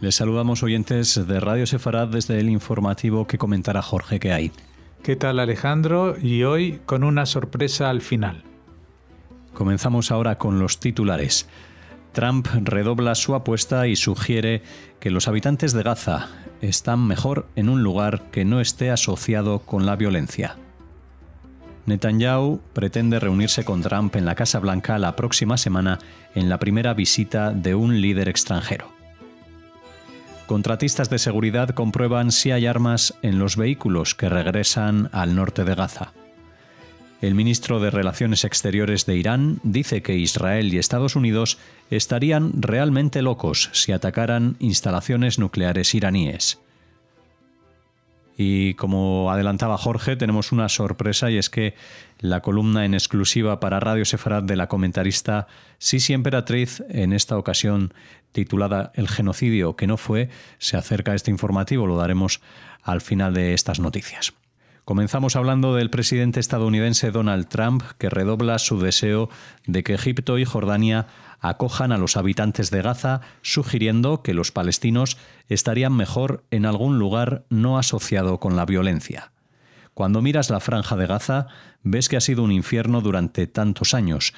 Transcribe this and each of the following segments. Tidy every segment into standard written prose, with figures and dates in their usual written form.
Les saludamos, oyentes de Radio Sefarad, desde el informativo que comentará Jorge. ¿Qué hay? ¿Qué tal, Alejandro? Y hoy con una sorpresa al final. Comenzamos ahora con los titulares. Trump redobla su apuesta y sugiere que los habitantes de Gaza están mejor en un lugar que no esté asociado con la violencia. Netanyahu pretende reunirse con Trump en la Casa Blanca la próxima semana en la primera visita de un líder extranjero. Contratistas de seguridad comprueban si hay armas en los vehículos que regresan al norte de Gaza. El ministro de Relaciones Exteriores de Irán dice que Israel y Estados Unidos estarían realmente locos si atacaran instalaciones nucleares iraníes. Y como adelantaba Jorge, tenemos una sorpresa, y es que la columna en exclusiva para Radio Sefarad de la comentarista Sisi Emperatriz, en esta ocasión titulada El genocidio que no fue, se acerca a este informativo. Lo daremos al final de estas noticias. Comenzamos hablando del presidente estadounidense Donald Trump, que redobla su deseo de que Egipto y Jordania acojan a los habitantes de Gaza, sugiriendo que los palestinos estarían mejor en algún lugar no asociado con la violencia. Cuando miras la franja de Gaza, ves que ha sido un infierno durante tantos años.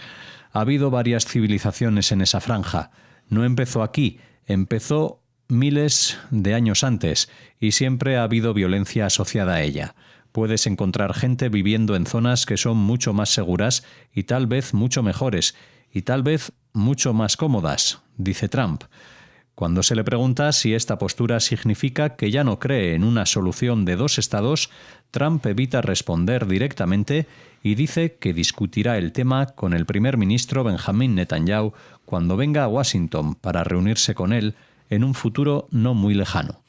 Ha habido varias civilizaciones en esa franja. No empezó aquí, empezó miles de años antes, y siempre ha habido violencia asociada a ella. Puedes encontrar gente viviendo en zonas que son mucho más seguras y tal vez mucho mejores, y tal vez mucho más cómodas, dice Trump. Cuando se le pregunta si esta postura significa que ya no cree en una solución de dos estados, Trump evita responder directamente y dice que discutirá el tema con el primer ministro Benjamin Netanyahu cuando venga a Washington para reunirse con él en un futuro no muy lejano.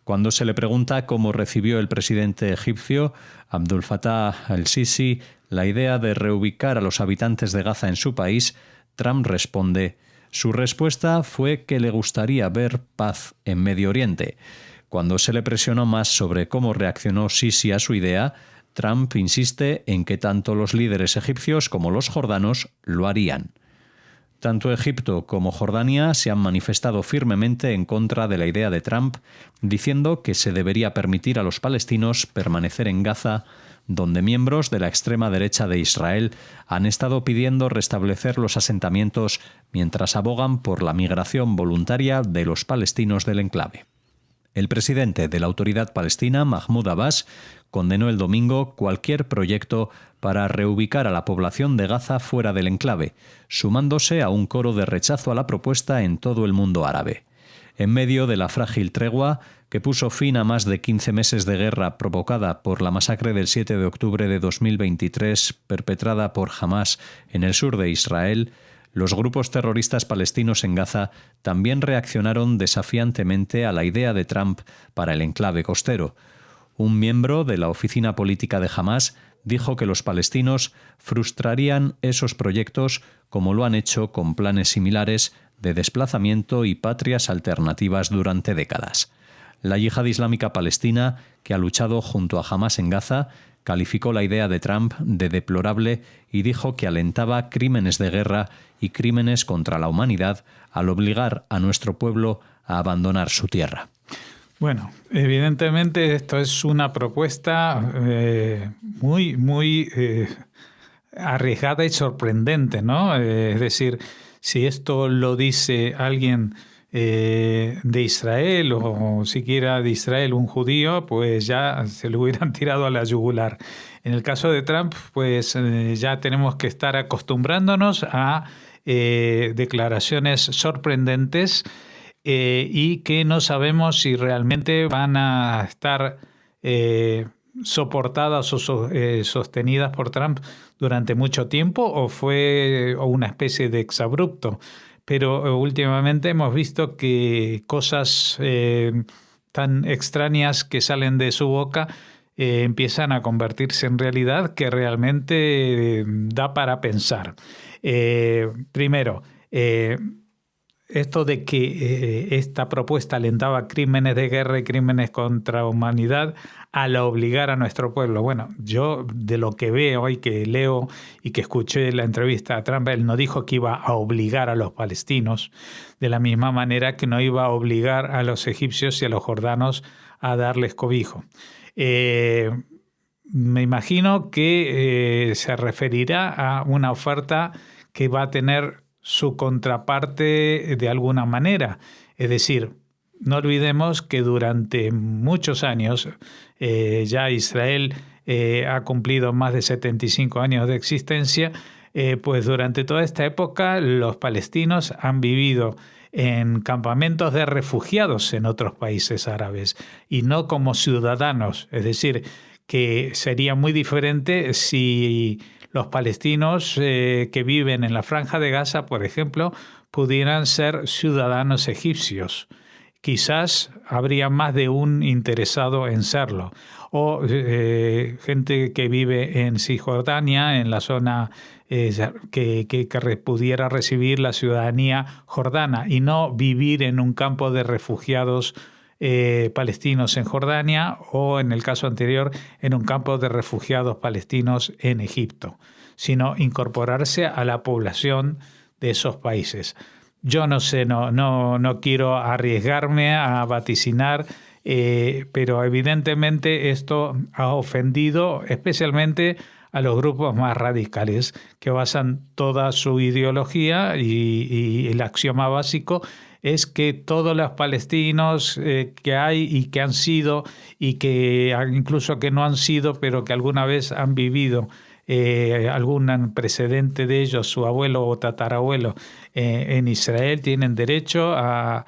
Cuando se le pregunta cómo recibió el presidente egipcio Abdul Fattah al-Sisi la idea de reubicar a los habitantes de Gaza en su país, Trump responde: su respuesta fue que le gustaría ver paz en Medio Oriente. Cuando se le presionó más sobre cómo reaccionó Sisi a su idea, Trump insiste en que tanto los líderes egipcios como los jordanos lo harían. Tanto Egipto como Jordania se han manifestado firmemente en contra de la idea de Trump, diciendo que se debería permitir a los palestinos permanecer en Gaza, donde miembros de la extrema derecha de Israel han estado pidiendo restablecer los asentamientos mientras abogan por la migración voluntaria de los palestinos del enclave. El presidente de la Autoridad Palestina, Mahmoud Abbas, condenó el domingo cualquier proyecto para reubicar a la población de Gaza fuera del enclave, sumándose a un coro de rechazo a la propuesta en todo el mundo árabe. En medio de la frágil tregua, que puso fin a más de 15 meses de guerra provocada por la masacre del 7 de octubre de 2023 perpetrada por Hamás en el sur de Israel, los grupos terroristas palestinos en Gaza también reaccionaron desafiantemente a la idea de Trump para el enclave costero. Un miembro de la oficina política de Hamás dijo que los palestinos frustrarían esos proyectos como lo han hecho con planes similares de desplazamiento y patrias alternativas durante décadas. La Yihad Islámica Palestina, que ha luchado junto a Hamás en Gaza, calificó la idea de Trump de deplorable y dijo que alentaba crímenes de guerra y crímenes contra la humanidad al obligar a nuestro pueblo a abandonar su tierra. Bueno, evidentemente esto es una propuesta muy arriesgada y sorprendente, ¿no? Es decir, si esto lo dice alguien de Israel o siquiera de Israel, un judío, pues ya se lo hubieran tirado a la yugular. En el caso de Trump, pues ya tenemos que estar acostumbrándonos a declaraciones sorprendentes y que no sabemos si realmente van a estar soportadas o sostenidas por Trump durante mucho tiempo o fue una especie de exabrupto. Pero últimamente hemos visto que cosas tan extrañas que salen de su boca empiezan a convertirse en realidad, que realmente da para pensar. Primero, esto de que esta propuesta alentaba crímenes de guerra y crímenes contra la humanidad al obligar a nuestro pueblo. Bueno, yo de lo que veo y que leo y que escuché la entrevista a Trump, él no dijo que iba a obligar a los palestinos, de la misma manera que no iba a obligar a los egipcios y a los jordanos a darles cobijo. Me imagino que se referirá a una oferta que va a tener su contraparte de alguna manera. Es decir, no olvidemos que durante muchos años ya Israel ha cumplido más de 75 años de existencia, pues durante toda esta época los palestinos han vivido en campamentos de refugiados en otros países árabes y no como ciudadanos. Es decir, que sería muy diferente si los palestinos que viven en la Franja de Gaza, por ejemplo, pudieran ser ciudadanos egipcios. Quizás habría más de un interesado en serlo. O gente que vive en Cisjordania, en la zona que pudiera recibir la ciudadanía jordana y no vivir en un campo de refugiados palestinos en Jordania o, en el caso anterior, en un campo de refugiados palestinos en Egipto, sino incorporarse a la población de esos países. Yo no sé, no quiero arriesgarme a vaticinar, pero evidentemente esto ha ofendido especialmente a los grupos más radicales que basan toda su ideología y el axioma básico es que todos los palestinos que hay y que han sido y que incluso que no han sido, pero que alguna vez han vivido algún precedente de ellos, su abuelo o tatarabuelo en Israel, tienen derecho a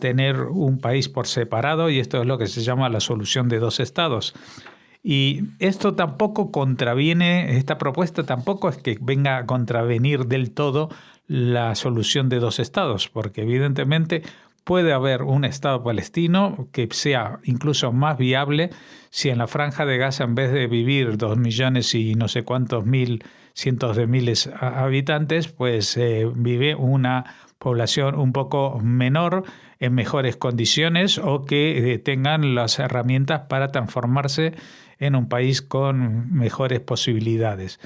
tener un país por separado, y esto es lo que se llama la solución de dos estados. Y esto tampoco contraviene, esta propuesta tampoco es que venga a contravenir del todo la solución de dos estados, porque evidentemente puede haber un Estado palestino que sea incluso más viable si en la Franja de Gaza, en vez de vivir 2 millones y no sé cuántos cientos de miles de habitantes, pues vive una población un poco menor, en mejores condiciones, o que tengan las herramientas para transformarse en un país con mejores posibilidades.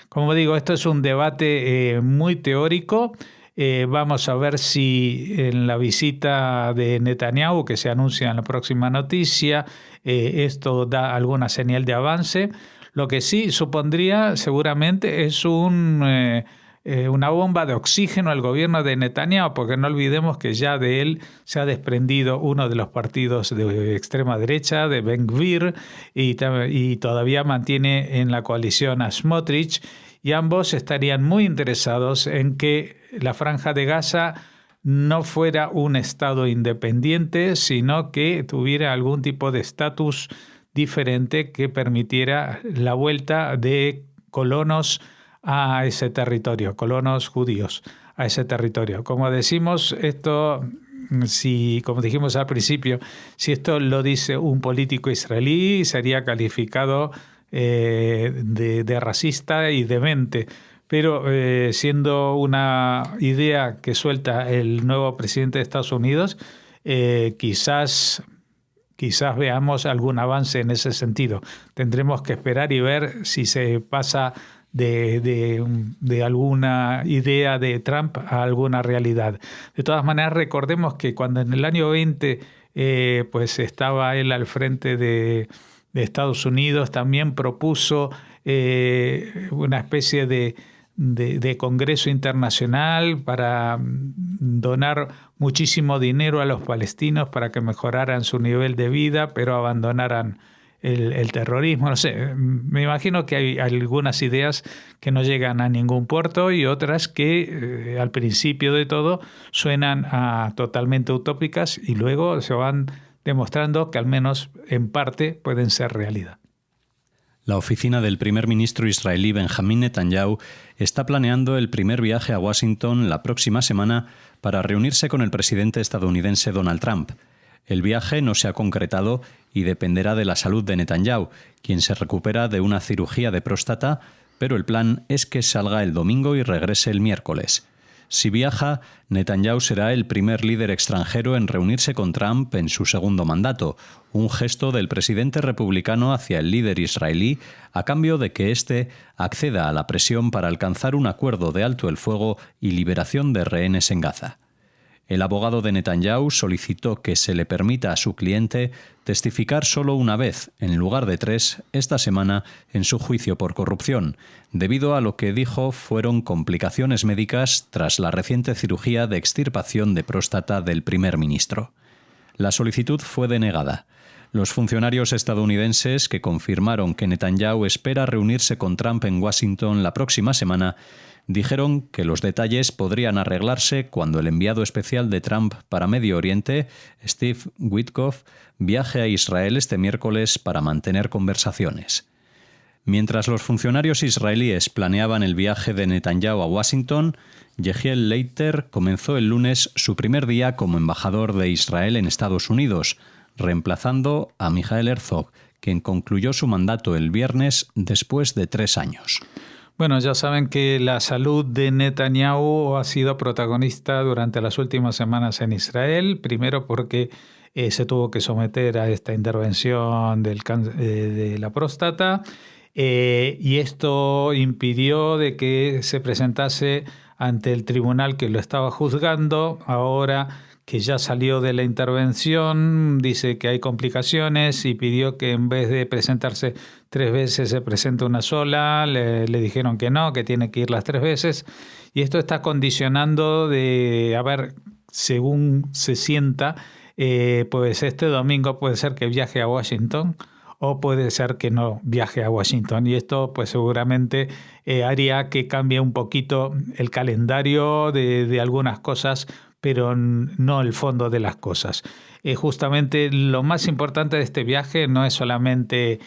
Como digo, esto es un debate muy teórico. Vamos a ver si en la visita de Netanyahu, que se anuncia en la próxima noticia, esto da alguna señal de avance. Lo que sí supondría seguramente es una bomba de oxígeno al gobierno de Netanyahu, porque no olvidemos que ya de él se ha desprendido uno de los partidos de extrema derecha, de Ben Gvir, y todavía mantiene en la coalición a Smotrich, y ambos estarían muy interesados en que la Franja de Gaza no fuera un estado independiente, sino que tuviera algún tipo de estatus diferente que permitiera la vuelta de colonos a ese territorio, colonos judíos a ese territorio. Como decimos, esto, como dijimos al principio, si esto lo dice un político israelí, sería calificado de racista y demente. Pero siendo una idea que suelta el nuevo presidente de Estados Unidos, quizás veamos algún avance en ese sentido. Tendremos que esperar y ver si se pasa de alguna idea de Trump a alguna realidad. De todas maneras, recordemos que cuando en el año 20 pues estaba él al frente de Estados Unidos, también propuso una especie de congreso internacional para donar muchísimo dinero a los palestinos para que mejoraran su nivel de vida, pero abandonaran el terrorismo. No sé, me imagino que hay algunas ideas que no llegan a ningún puerto y otras que al principio de todo suenan totalmente utópicas y luego se van demostrando que al menos en parte pueden ser realidad. La oficina del primer ministro israelí Benjamín Netanyahu está planeando el primer viaje a Washington la próxima semana para reunirse con el presidente estadounidense Donald Trump. El viaje no se ha concretado y dependerá de la salud de Netanyahu, quien se recupera de una cirugía de próstata, pero el plan es que salga el domingo y regrese el miércoles. Si viaja, Netanyahu será el primer líder extranjero en reunirse con Trump en su segundo mandato, un gesto del presidente republicano hacia el líder israelí a cambio de que éste acceda a la presión para alcanzar un acuerdo de alto el fuego y liberación de rehenes en Gaza. El abogado de Netanyahu solicitó que se le permita a su cliente testificar solo una vez, en lugar de 3, esta semana en su juicio por corrupción, debido a lo que dijo fueron complicaciones médicas tras la reciente cirugía de extirpación de próstata del primer ministro. La solicitud fue denegada. Los funcionarios estadounidenses que confirmaron que Netanyahu espera reunirse con Trump en Washington la próxima semana dijeron que los detalles podrían arreglarse cuando el enviado especial de Trump para Medio Oriente, Steve Witkoff, viaje a Israel este miércoles para mantener conversaciones. Mientras los funcionarios israelíes planeaban el viaje de Netanyahu a Washington, Yehiel Leiter comenzó el lunes su primer día como embajador de Israel en Estados Unidos, reemplazando a Michael Herzog, quien concluyó su mandato el viernes después de 3 años. Bueno, ya saben que la salud de Netanyahu ha sido protagonista durante las últimas semanas en Israel, primero porque se tuvo que someter a esta intervención de la próstata y esto impidió de que se presentase ante el tribunal que lo estaba juzgando. Ahora que ya salió de la intervención, dice que hay complicaciones y pidió que en vez de presentarse 3 veces se presente una sola. Le dijeron que no, que tiene que ir las 3 veces. Y esto está condicionando de, a ver, según se sienta, pues este domingo puede ser que viaje a Washington o puede ser que no viaje a Washington. Y esto pues seguramente haría que cambie un poquito el calendario de algunas cosas, pero no el fondo de las cosas. Justamente lo más importante de este viaje no es solamente,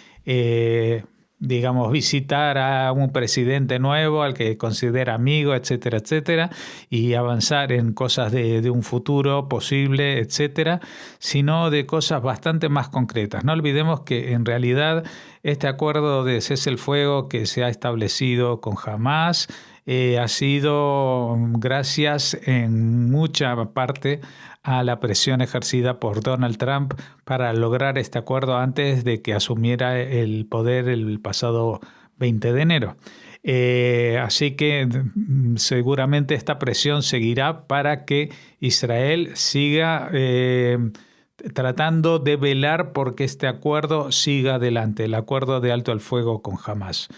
visitar a un presidente nuevo al que considera amigo, etcétera, etcétera, y avanzar en cosas de un futuro posible, etcétera, sino de cosas bastante más concretas. No olvidemos que en realidad este acuerdo de cese el fuego que se ha establecido con Hamás ha sido gracias en mucha parte a la presión ejercida por Donald Trump para lograr este acuerdo antes de que asumiera el poder el pasado 20 de enero. Así que seguramente esta presión seguirá para que Israel siga tratando de velar porque este acuerdo siga adelante, el acuerdo de alto al fuego con Hamás.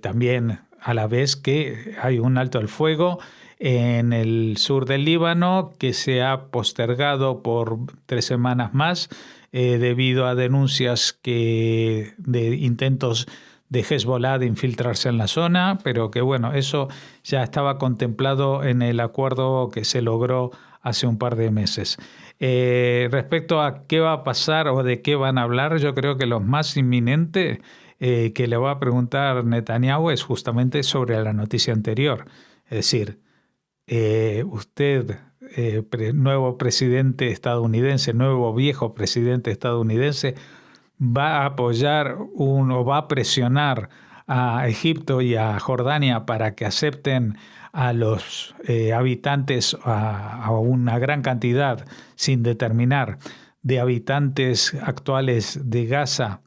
También a la vez que hay un alto al fuego en el sur del Líbano que se ha postergado por 3 semanas más debido a denuncias de intentos de Hezbollah de infiltrarse en la zona, pero que bueno, eso ya estaba contemplado en el acuerdo que se logró hace un par de meses. Respecto a qué va a pasar o de qué van a hablar, yo creo que lo más inminente que le va a preguntar Netanyahu es justamente sobre la noticia anterior. Es decir, usted, nuevo presidente estadounidense, nuevo viejo presidente estadounidense, va a apoyar o va a presionar a Egipto y a Jordania para que acepten a los habitantes, a una gran cantidad, sin determinar, de habitantes actuales de Gaza.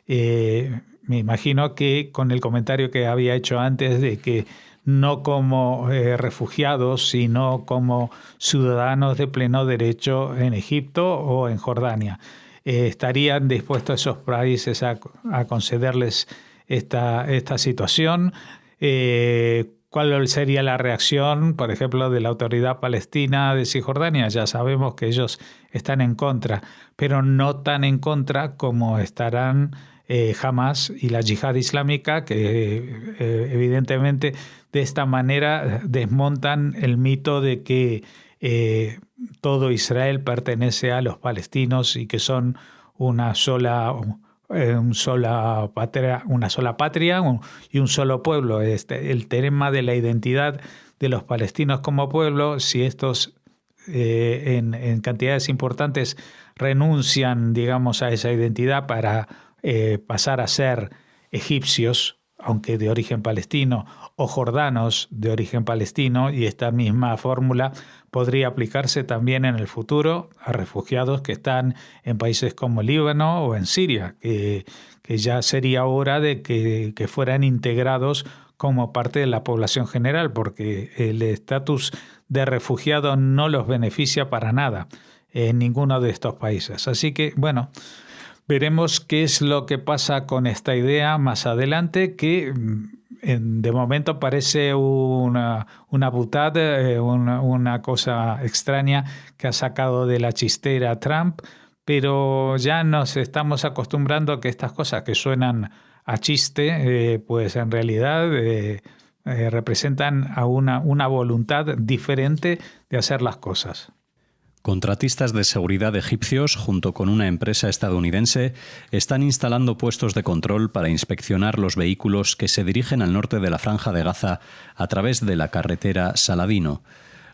Me imagino que con el comentario que había hecho antes de que no como refugiados, sino como ciudadanos de pleno derecho en Egipto o en Jordania. ¿Estarían dispuestos esos países a concederles esta situación? ¿Cuál sería la reacción, por ejemplo, de la autoridad palestina de Cisjordania? Ya sabemos que ellos están en contra, pero no tan en contra como estarán Hamás y la yihad islámica, que evidentemente de esta manera desmontan el mito de que todo Israel pertenece a los palestinos y que son una sola patria y un solo pueblo. El tema de la identidad de los palestinos como pueblo, si estos en cantidades importantes renuncian, digamos, a esa identidad para pasar a ser egipcios, aunque de origen palestino, o jordanos de origen palestino, y esta misma fórmula podría aplicarse también en el futuro a refugiados que están en países como Líbano o en Siria, que ya sería hora de que fueran integrados como parte de la población general, porque el estatus de refugiado no los beneficia para nada en ninguno de estos países. Así que, bueno, veremos qué es lo que pasa con esta idea más adelante, que de momento parece una butad, una cosa extraña que ha sacado de la chistera Trump, pero ya nos estamos acostumbrando a que estas cosas que suenan a chiste, pues en realidad representan a una voluntad diferente de hacer las cosas. Contratistas de seguridad egipcios, junto con una empresa estadounidense, están instalando puestos de control para inspeccionar los vehículos que se dirigen al norte de la Franja de Gaza a través de la carretera Saladino.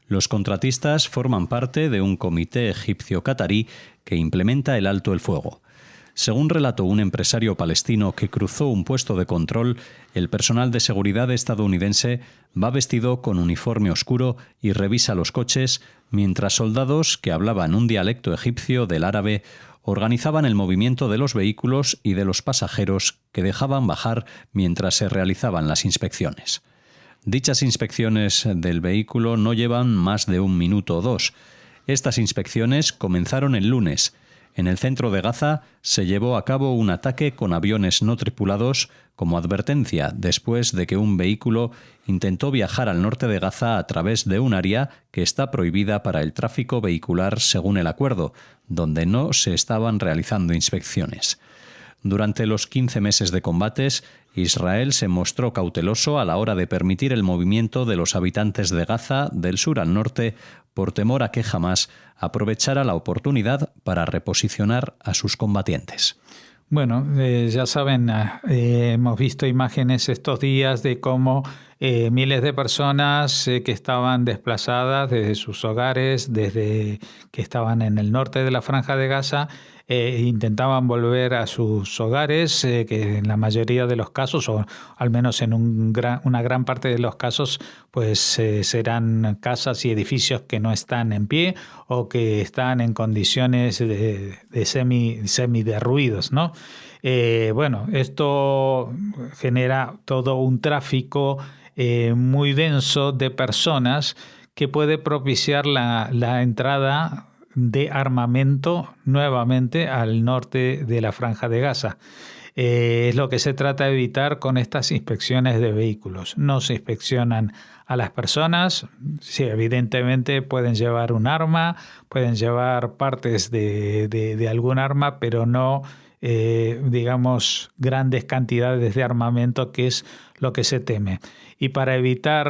Los contratistas forman parte de un comité egipcio-catarí que implementa el alto el fuego. Según relató un empresario palestino que cruzó un puesto de control, el personal de seguridad estadounidense va vestido con uniforme oscuro y revisa los coches, mientras soldados que hablaban un dialecto egipcio del árabe organizaban el movimiento de los vehículos y de los pasajeros que dejaban bajar mientras se realizaban las inspecciones. Dichas inspecciones del vehículo no llevan más de 1 minuto o 2. Estas inspecciones comenzaron el lunes. En el centro de Gaza se llevó a cabo un ataque con aviones no tripulados como advertencia después de que un vehículo intentó viajar al norte de Gaza a través de un área que está prohibida para el tráfico vehicular según el acuerdo, donde no se estaban realizando inspecciones. Durante los 15 meses de combates, Israel se mostró cauteloso a la hora de permitir el movimiento de los habitantes de Gaza del sur al norte por temor a que Hamás aprovechara la oportunidad para reposicionar a sus combatientes. Bueno, ya saben, hemos visto imágenes estos días de cómo miles de personas que estaban desplazadas desde sus hogares, desde que estaban en el norte de la Franja de Gaza, intentaban volver a sus hogares, que en la mayoría de los casos, o al menos en una gran parte de los casos, pues serán casas y edificios que no están en pie o que están en condiciones de semi derruidos, ¿no? Bueno, esto genera todo un tráfico muy denso de personas que puede propiciar la entrada de armamento nuevamente al norte de la Franja de Gaza. Es lo que se trata de evitar con estas inspecciones de vehículos. No se inspeccionan a las personas. Sí, evidentemente pueden llevar un arma, pueden llevar partes de algún arma, pero no digamos, grandes cantidades de armamento, que es lo que se teme. Y para evitar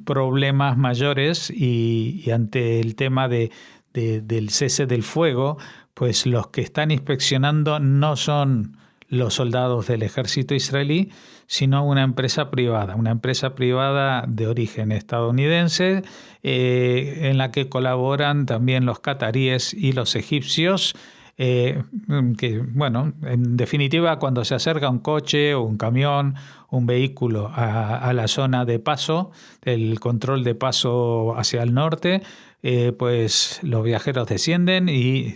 problemas mayores y ante el tema del cese del fuego, pues los que están inspeccionando no son los soldados del ejército israelí, sino una empresa privada de origen estadounidense, en la que colaboran también los cataríes y los egipcios, que, bueno, en definitiva, cuando se acerca un coche o un camión, un vehículo a la zona de paso, el control de paso hacia el norte, pues los viajeros descienden y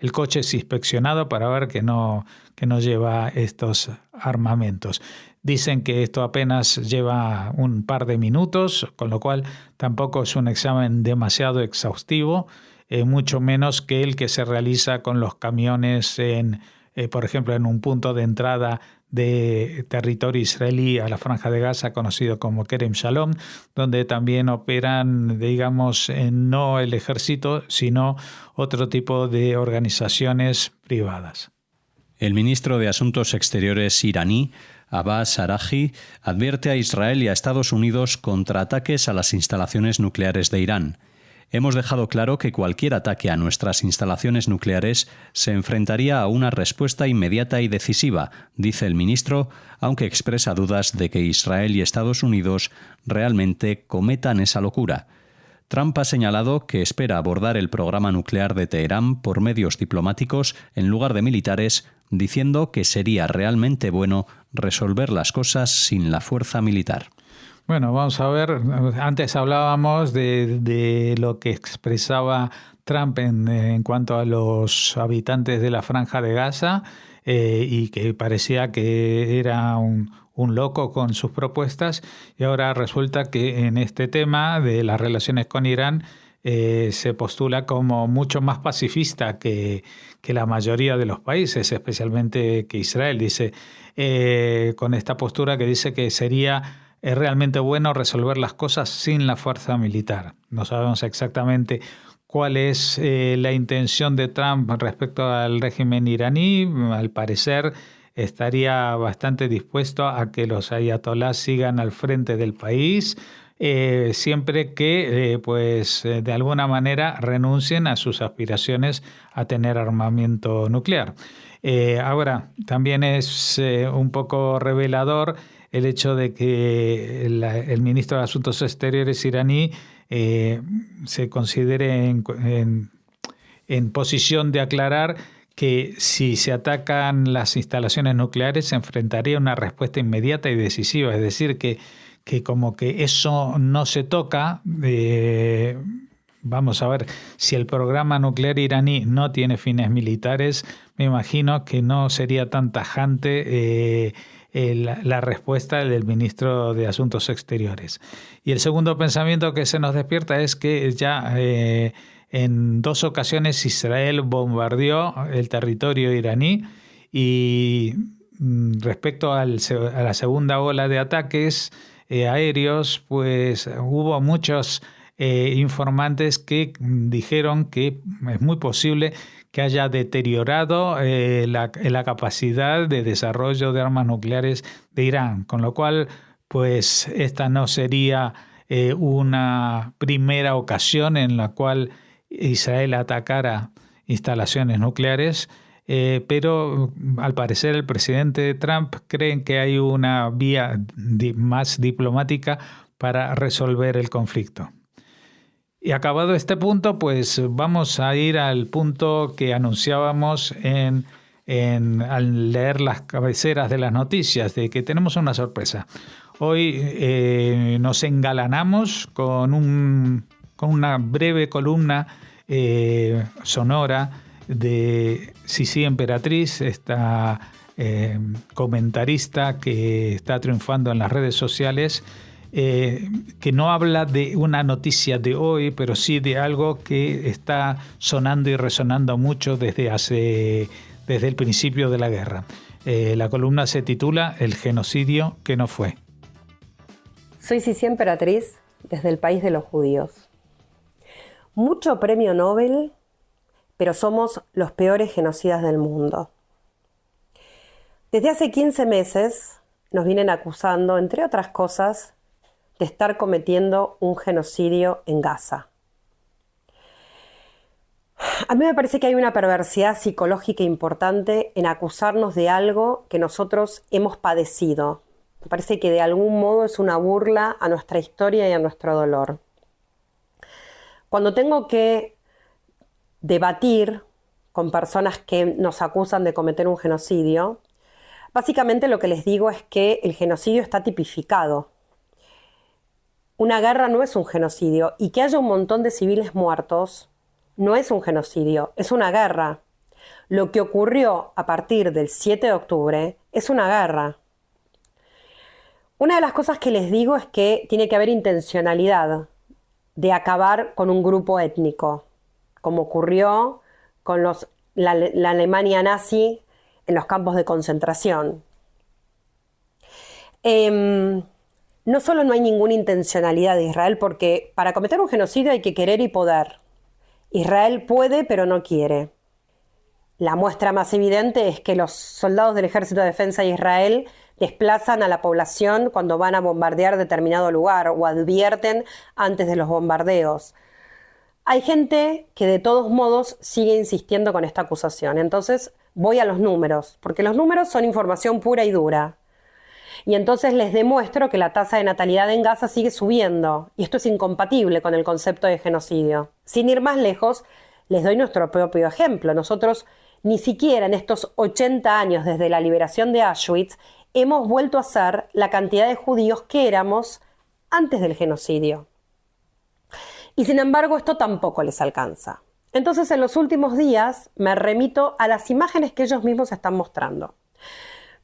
el coche es inspeccionado para ver que no lleva estos armamentos. Dicen que esto apenas lleva un par de minutos, con lo cual tampoco es un examen demasiado exhaustivo, mucho menos que el que se realiza con los camiones, por ejemplo, en un punto de entrada de territorio israelí a la Franja de Gaza, conocido como Kerem Shalom, donde también operan, digamos, no el ejército, sino otro tipo de organizaciones privadas. El ministro de Asuntos Exteriores iraní, Abbas Araghchi, advierte a Israel y a Estados Unidos contra ataques a las instalaciones nucleares de Irán. Hemos dejado claro que cualquier ataque a nuestras instalaciones nucleares se enfrentaría a una respuesta inmediata y decisiva, dice el ministro, aunque expresa dudas de que Israel y Estados Unidos realmente cometan esa locura. Trump ha señalado que espera abordar el programa nuclear de Teherán por medios diplomáticos en lugar de militares diciendo que sería realmente bueno resolver las cosas sin la fuerza militar. Bueno, vamos a ver, antes hablábamos de lo que expresaba Trump en cuanto a los habitantes de la Franja de Gaza y que parecía que era un loco con sus propuestas, y ahora resulta que en este tema de las relaciones con Irán se postula como mucho más pacifista que la mayoría de los países, especialmente que Israel. Dice, con esta postura que dice que sería realmente bueno resolver las cosas sin la fuerza militar. No sabemos exactamente cuál es la intención de Trump respecto al régimen iraní. Al parecer estaría bastante dispuesto a que los ayatolás sigan al frente del país, siempre que de alguna manera renuncien a sus aspiraciones a tener armamento nuclear. Ahora, también es un poco revelador el hecho de que el ministro de Asuntos Exteriores iraní se considere en posición de aclarar que si se atacan las instalaciones nucleares se enfrentaría a una respuesta inmediata y decisiva. Es decir, que como que eso no se toca. Vamos a ver, si el programa nuclear iraní no tiene fines militares, me imagino que no sería tan tajante la respuesta del ministro de Asuntos Exteriores. Y el segundo pensamiento que se nos despierta es que ya en 2 ocasiones Israel bombardeó el territorio iraní, y respecto a la segunda ola de ataques aéreos, pues hubo muchos informantes que dijeron que es muy posible que haya deteriorado la capacidad de desarrollo de armas nucleares de Irán, con lo cual pues esta no sería una primera ocasión en la cual Israel atacara instalaciones nucleares, pero al parecer el presidente Trump cree que hay una vía más diplomática para resolver el conflicto. Y acabado este punto, pues vamos a ir al punto que anunciábamos al leer las cabeceras de las noticias, de que tenemos una sorpresa. Hoy nos engalanamos con una breve columna sonora de Sisi Emperatriz, esta comentarista que está triunfando en las redes sociales, que no habla de una noticia de hoy, pero sí de algo que está sonando y resonando mucho desde el principio de la guerra. La columna se titula El genocidio que no fue. Soy Sisi Emperatriz, desde el país de los judíos. Mucho premio Nobel, pero somos los peores genocidas del mundo. Desde hace 15 meses nos vienen acusando, entre otras cosas, de estar cometiendo un genocidio en Gaza. A mí me parece que hay una perversidad psicológica importante en acusarnos de algo que nosotros hemos padecido. Me parece que de algún modo es una burla a nuestra historia y a nuestro dolor. Cuando tengo que debatir con personas que nos acusan de cometer un genocidio, básicamente lo que les digo es que el genocidio está tipificado. Una guerra no es un genocidio, y que haya un montón de civiles muertos no es un genocidio, es una guerra. Lo que ocurrió a partir del 7 de octubre es una guerra. Una de las cosas que les digo es que tiene que haber intencionalidad de acabar con un grupo étnico, como ocurrió con la Alemania nazi en los campos de concentración. No solo no hay ninguna intencionalidad de Israel, porque para cometer un genocidio hay que querer y poder. Israel puede, pero no quiere. La muestra más evidente es que los soldados del Ejército de Defensa de Israel desplazan a la población cuando van a bombardear determinado lugar o advierten antes de los bombardeos. Hay gente que de todos modos sigue insistiendo con esta acusación. Entonces voy a los números, porque los números son información pura y dura. Y entonces les demuestro que la tasa de natalidad en Gaza sigue subiendo, y esto es incompatible con el concepto de genocidio. Sin ir más lejos, les doy nuestro propio ejemplo. Nosotros ni siquiera en estos 80 años desde la liberación de Auschwitz hemos vuelto a ser la cantidad de judíos que éramos antes del genocidio. Y sin embargo, esto tampoco les alcanza. Entonces, en los últimos días me remito a las imágenes que ellos mismos están mostrando.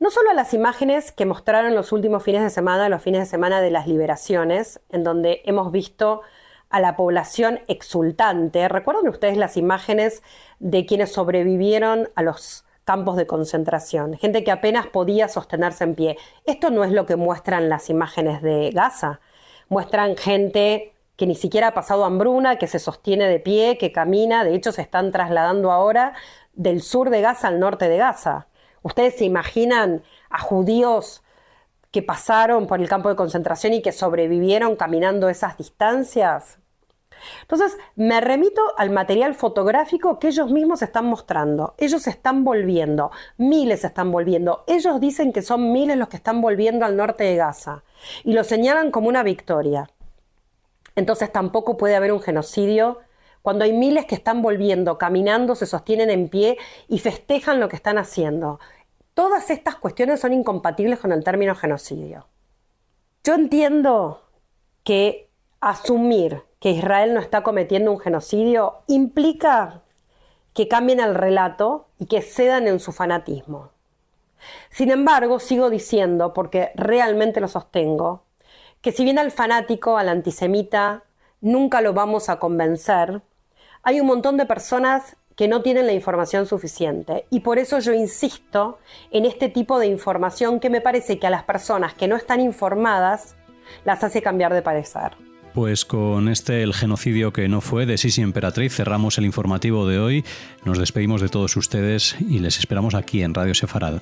No solo a las imágenes que mostraron los últimos fines de semana, los fines de semana de las liberaciones, en donde hemos visto a la población exultante. ¿Recuerdan ustedes las imágenes de quienes sobrevivieron a los campos de concentración? Gente que apenas podía sostenerse en pie. Esto no es lo que muestran las imágenes de Gaza. Muestran gente que ni siquiera ha pasado hambruna, que se sostiene de pie, que camina. De hecho, se están trasladando ahora del sur de Gaza al norte de Gaza. ¿Ustedes se imaginan a judíos que pasaron por el campo de concentración y que sobrevivieron caminando esas distancias? Entonces, me remito al material fotográfico que ellos mismos están mostrando. Ellos están volviendo, miles están volviendo. Ellos dicen que son miles los que están volviendo al norte de Gaza y lo señalan como una victoria. Entonces, tampoco puede haber un genocidio cuando hay miles que están volviendo, caminando, se sostienen en pie y festejan lo que están haciendo. Todas estas cuestiones son incompatibles con el término genocidio. Yo entiendo que asumir que Israel no está cometiendo un genocidio implica que cambien el relato y que cedan en su fanatismo. Sin embargo, sigo diciendo, porque realmente lo sostengo, que si bien al fanático, al antisemita, nunca lo vamos a convencer, hay un montón de personas que no tienen la información suficiente. Y por eso yo insisto en este tipo de información que me parece que a las personas que no están informadas las hace cambiar de parecer. Pues con el genocidio que no fue de Sisi Emperatriz cerramos el informativo de hoy. Nos despedimos de todos ustedes y les esperamos aquí en Radio Sefarad.